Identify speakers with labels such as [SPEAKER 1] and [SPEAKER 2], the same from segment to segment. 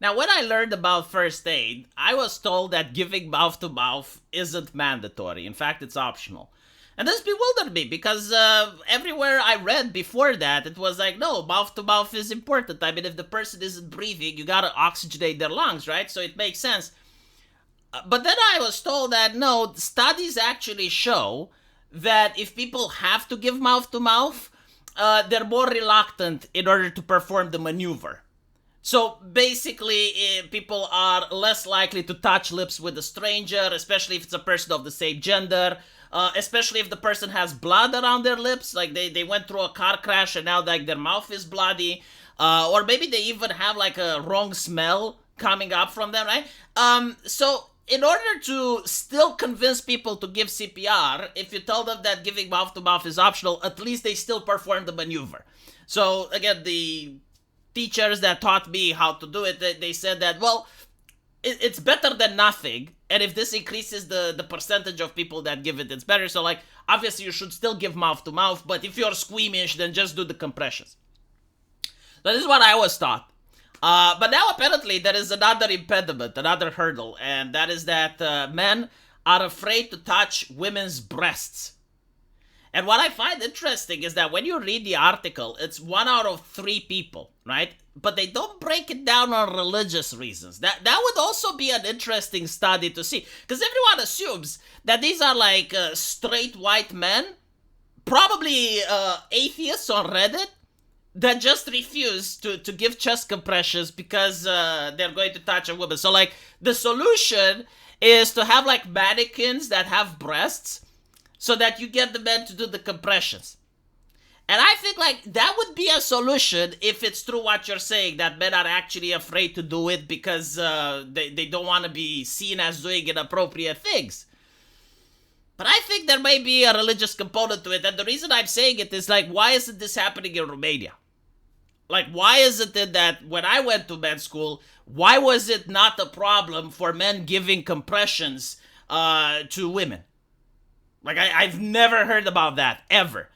[SPEAKER 1] Now, when I learned about first aid, I was told that giving mouth to mouth isn't mandatory. In fact, it's optional. And this bewildered me because everywhere I read before that, it was like, no, mouth to mouth is important. I mean, if the person isn't breathing, you gotta oxygenate their lungs, right? So it makes sense. But then I was told that no, studies actually show that if people have to give mouth to mouth, they're more reluctant in order to perform the maneuver. So basically, people are less likely to touch lips with a stranger, especially if it's a person of the same gender, especially if the person has blood around their lips, like they went through a car crash and now like their mouth is bloody, or maybe they even have like a wrong smell coming up from them, right? So in order to still convince people to give CPR, if you tell them that giving mouth to mouth is optional, at least they still perform the maneuver. So again, the teachers that taught me how to do it, they said that, well, it's better than nothing. And if this increases the percentage of people that give it, it's better. So, like, obviously you should still give mouth to mouth, but if you're squeamish, then just do the compressions. So this is what I was taught. But now apparently there is another impediment, another hurdle, and that is that men are afraid to touch women's breasts. And what I find interesting is that when you read the article, it's 1 out of 3 people, right? But they don't break it down on religious reasons. That would also be an interesting study to see. Because everyone assumes that these are like straight white men, probably atheists on Reddit, that just refuse to give chest compressions because they're going to touch a woman. So like the solution is to have like mannequins that have breasts, so that you get the men to do the compressions. And I think like that would be a solution if it's true what you're saying, that men are actually afraid to do it because they don't want to be seen as doing inappropriate things. But I think there may be a religious component to it, and the reason I'm saying it is like, why isn't this happening in Romania? Like, why is it that when I went to med school, why was it not a problem for men giving compressions to women? Like, I've never heard about that, ever.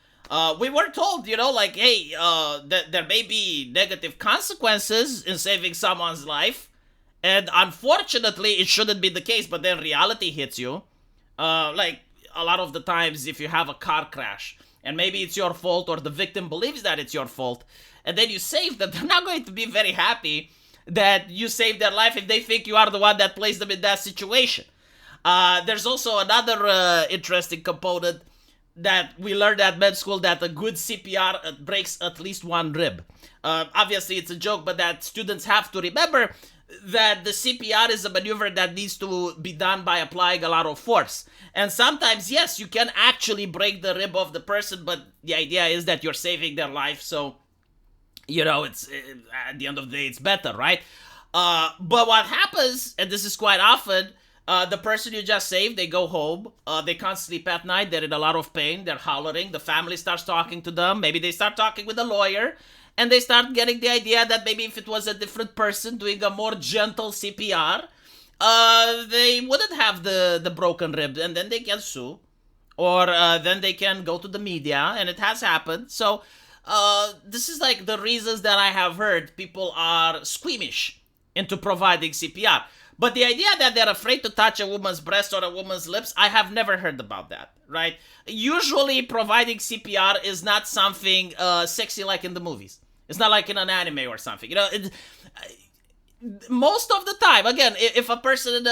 [SPEAKER 1] We were told, like, hey, that there may be negative consequences in saving someone's life. And unfortunately, it shouldn't be the case, but then reality hits you. Like, a lot of the times, if you have a car crash, and maybe it's your fault, or the victim believes that it's your fault, and then you save them, they're not going to be very happy that you saved their life if they think you are the one that placed them in that situation. There's also another interesting component that we learned at med school, that a good CPR breaks at least one rib. Obviously, it's a joke, but that students have to remember that the CPR is a maneuver that needs to be done by applying a lot of force. And sometimes, yes, you can actually break the rib of the person, but the idea is that you're saving their life, so, it's at the end of the day, it's better, right? But what happens, and this is quite often, the person you just saved, they go home, they can't sleep at night, they're in a lot of pain, they're hollering, the family starts talking to them, maybe they start talking with a lawyer, and they start getting the idea that maybe if it was a different person doing a more gentle CPR, they wouldn't have the broken rib, and then they can sue, or then they can go to the media, and it has happened. So this is like the reasons that I have heard people are squeamish into providing CPR. But the idea that they're afraid to touch a woman's breast or a woman's lips, I have never heard about that, right? Usually providing CPR is not something sexy like in the movies. It's not like in an anime or something. Most of the time, again, if a person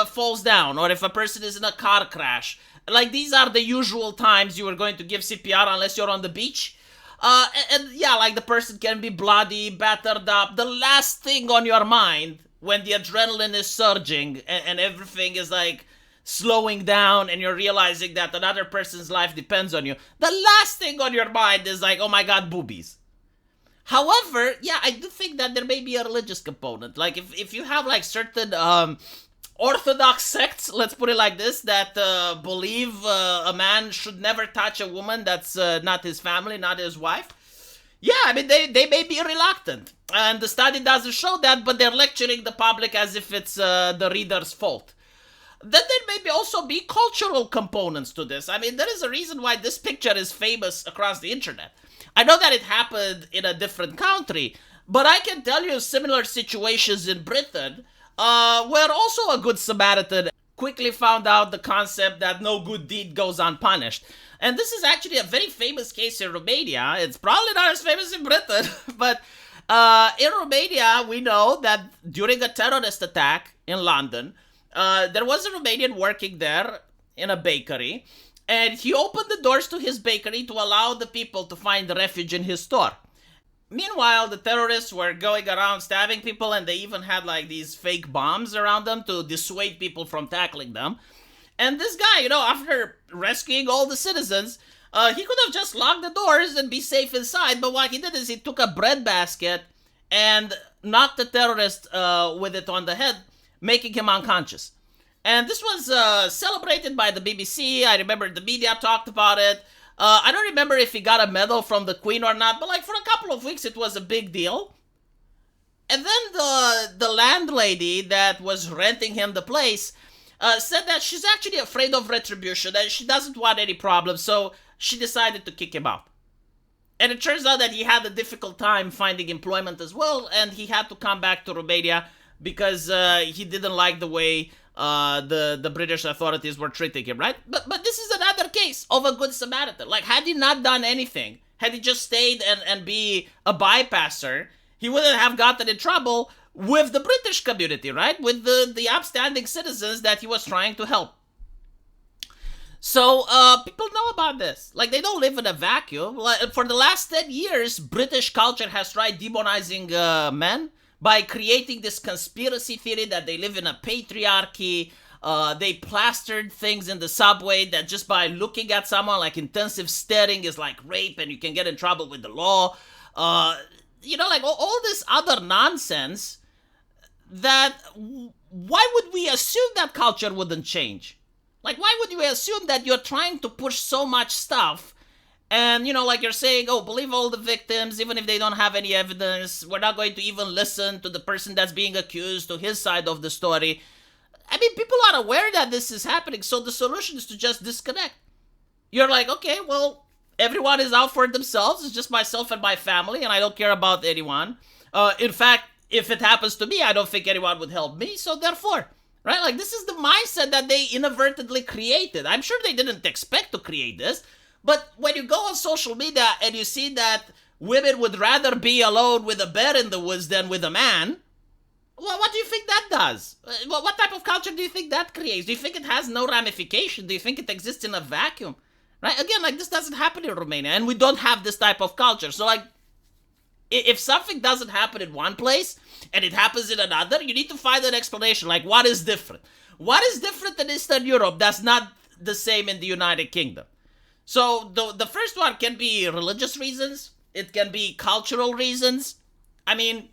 [SPEAKER 1] falls down, or if a person is in a car crash, like these are the usual times you are going to give CPR unless you're on the beach. And yeah, like the person can be bloody, battered up. The last thing on your mind when the adrenaline is surging and everything is like slowing down and you're realizing that another person's life depends on you, the last thing on your mind is like, oh my god, boobies. However, yeah, I do think that there may be a religious component. Like if you have like certain orthodox sects, let's put it like this, that believe a man should never touch a woman that's not his family, not his wife. Yeah, I mean, they may be reluctant. And the study doesn't show that, but they're lecturing the public as if it's the reader's fault. Then there may also be cultural components to this. I mean, there is a reason why this picture is famous across the internet. I know that it happened in a different country, But I can tell you similar situations in Britain where also a good Samaritan quickly found out the concept that no good deed goes unpunished. And this is actually a very famous case in Romania. It's probably not as famous in Britain, but in Romania, we know that during a terrorist attack in London, there was a Romanian working there in a bakery, and he opened the doors to his bakery to allow the people to find refuge in his store. Meanwhile, the terrorists were going around stabbing people, and they even had like these fake bombs around them to dissuade people from tackling them. And this guy, after rescuing all the citizens, he could have just locked the doors and be safe inside, but what he did is he took a bread basket and knocked the terrorist with it on the head, making him unconscious. And this was celebrated by the BBC. I remember the media talked about it. I don't remember if he got a medal from the Queen or not, but like for a couple of weeks it was a big deal. And then the landlady that was renting him the place said that she's actually afraid of retribution, that she doesn't want any problems, so she decided to kick him out. And it turns out that he had a difficult time finding employment as well, and he had to come back to Romania because he didn't like the way the British authorities were treating him, right? But this is another case of a good Samaritan. Like, had he not done anything, had he just stayed and be a bypasser, he wouldn't have gotten in trouble with the British community, right? With the upstanding citizens that he was trying to help. So, people know about this. Like, they don't live in a vacuum. Like, for the last 10 years, British culture has tried demonizing men by creating this conspiracy theory that they live in a patriarchy. They plastered things in the subway that just by looking at someone, like intensive staring is like rape and you can get in trouble with the law. Like all this other nonsense that why would we assume that culture wouldn't change? Like, why would we assume that you're trying to push so much stuff and, like you're saying, oh, believe all the victims, even if they don't have any evidence. We're not going to even listen to the person that's being accused, to his side of the story. I mean, people are aware that this is happening, so the solution is to just disconnect. You're like, okay, well, everyone is out for themselves. It's just myself and my family, and I don't care about anyone. In fact, if it happens to me, I don't think anyone would help me, so therefore, right? Like, this is the mindset that they inadvertently created. I'm sure they didn't expect to create this, but when you go on social media and you see that women would rather be alone with a bear in the woods than with a man, well, what do you think that does? What type of culture do you think that creates? Do you think it has no ramification? Do you think it exists in a vacuum? Right? Again, like, this doesn't happen in Romania, and we don't have this type of culture. So, like, if something doesn't happen in one place and it happens in another, you need to find an explanation. Like, what is different? What is different in Eastern Europe that's not the same in the United Kingdom? So the first one can be religious reasons. It can be cultural reasons. I mean,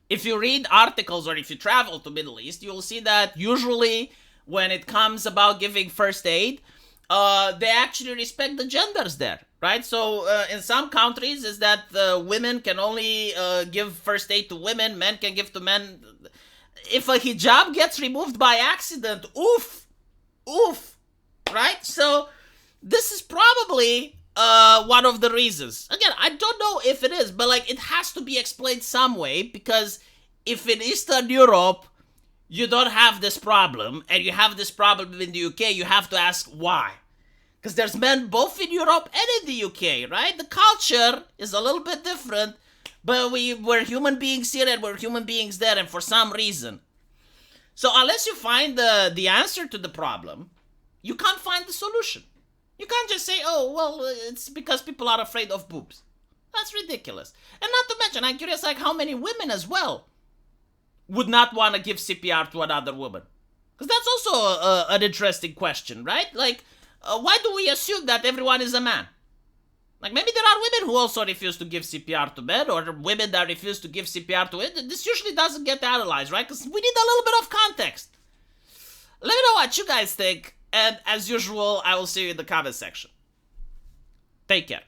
[SPEAKER 1] if you read articles or if you travel to Middle East, you'll see that usually when it comes about giving first aid, they actually respect the genders there, right? So in some countries is that women can only give first aid to women, men can give to men. If a hijab gets removed by accident, oof, right? So this is probably one of the reasons. Again, I don't know if it is, but like it has to be explained some way, because if in Eastern Europe you don't have this problem and you have this problem in the UK, you have to ask why. Because there's men both in Europe and in the UK, right? The culture is a little bit different, but we're human beings here and we're human beings there, and for some reason. So unless you find the answer to the problem, you can't find the solution. You can't just say, oh, well, it's because people are afraid of boobs. That's ridiculous. And not to mention, I'm curious, like, how many women as well would not want to give CPR to another woman? Because that's also an interesting question, right? Like, why do we assume that everyone is a man? Like, maybe there are women who also refuse to give CPR to men, or women that refuse to give CPR to it. This usually doesn't get analyzed, right? Because we need a little bit of context. Let me know what you guys think. And as usual, I will see you in the comment section. Take care.